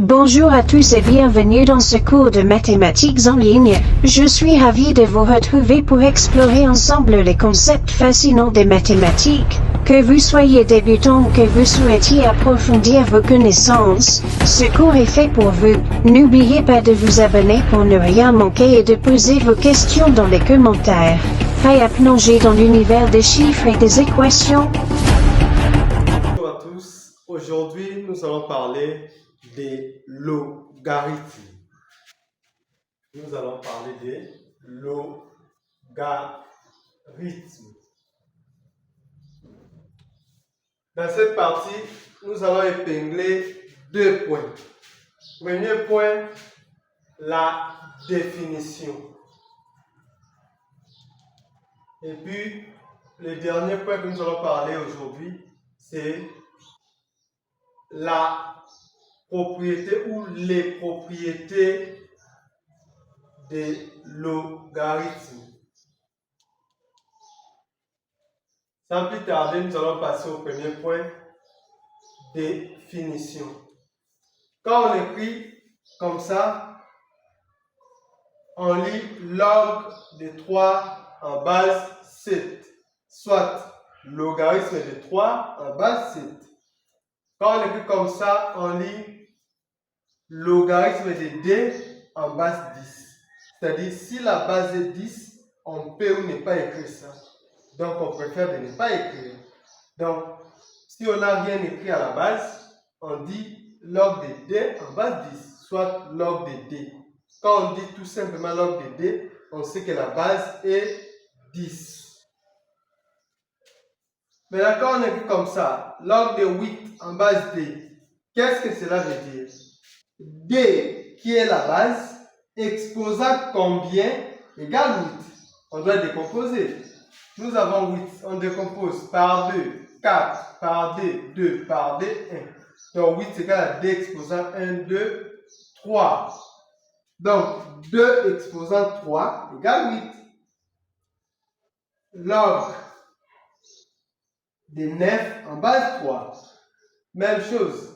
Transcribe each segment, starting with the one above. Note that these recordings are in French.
Bonjour à tous et bienvenue dans ce cours de mathématiques en ligne. Je suis ravi de vous retrouver pour explorer ensemble les concepts fascinants des mathématiques. Que vous soyez débutant ou que vous souhaitiez approfondir vos connaissances, ce cours est fait pour vous. N'oubliez pas de vous abonner pour ne rien manquer et de poser vos questions dans les commentaires. Prêt à plonger dans l'univers des chiffres et des équations? Bonjour à tous. Aujourd'hui, nous allons parler des logarithmes. Nous allons parler des logarithmes. Dans cette partie, nous allons épingler deux points. Premier point, la définition. Et puis, le dernier point que nous allons parler aujourd'hui, c'est la propriété ou les propriétés des logarithmes. Sans plus tarder, nous allons passer au premier point, définition. Quand on écrit comme ça, on lit log de 3 en base 7, soit logarithme de 3 en base 7. Quand on écrit comme ça, on lit logarithme de 2 en base 10. C'est-à-dire, si la base est 10, on peut ou ne pas écrire ça. Donc, on préfère de ne pas écrire. Donc, si on n'a rien écrit à la base, on dit log de 2 en base 10, soit log de 2. Quand on dit tout simplement log de 2, on sait que la base est 10. Maintenant, quand on écrit comme ça, log de 8 en base 2, qu'est-ce que cela veut dire? 2, qui est la base, exposant combien égale 8. On doit décomposer. Nous avons 8, on décompose par 2, 4, par 2, 2, par 2, 1. Donc 8 c'est égal à 2 exposant 1, 2, 3. Donc 2 exposant 3 égale 8. Log de 9 en base 3. Même chose.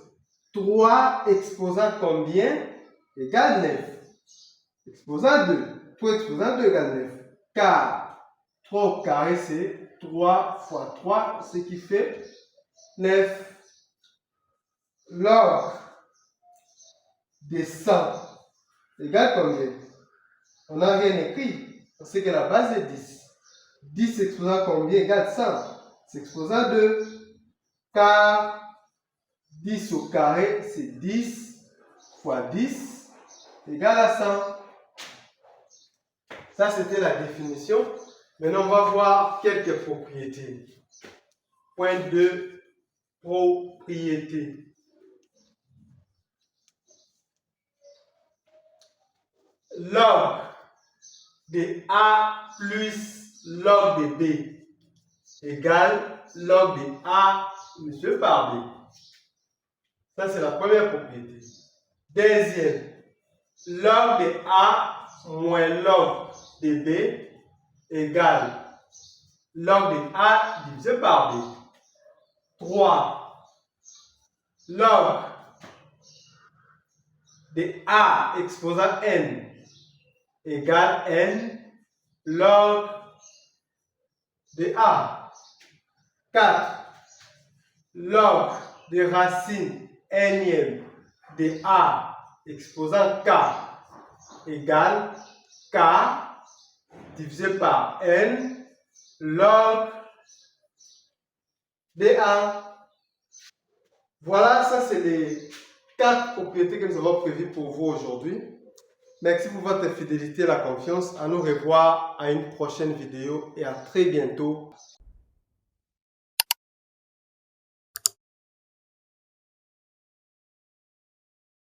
3 exposant combien égale 9. Exposant 2. 3 exposant 2 égale 9. Car 3 au carré, c'est 3 fois 3, ce qui fait 9. Log de 100 égale combien? On n'a rien écrit. On sait que la base est 10. 10 exposant combien égale 100? C'est exposant 2. Car 10 au carré, c'est 10 fois 10 égale à 100. Ça, c'était la définition. Maintenant, on va voir quelques propriétés. Point 2, propriétés. Log de A plus log de B égale log de A multiplié par B. Ça, c'est la première propriété. Deuxième, log de A moins log de B égale log de A divisé par B. 3. Log de A exposant N égale N log de A. 4. Log de racine N de A exposant K égale K divisé par N log de A. Voilà, ça c'est les 4 propriétés que nous avons prévues pour vous aujourd'hui. Merci pour votre fidélité et la confiance. À nous revoir à une prochaine vidéo et à très bientôt.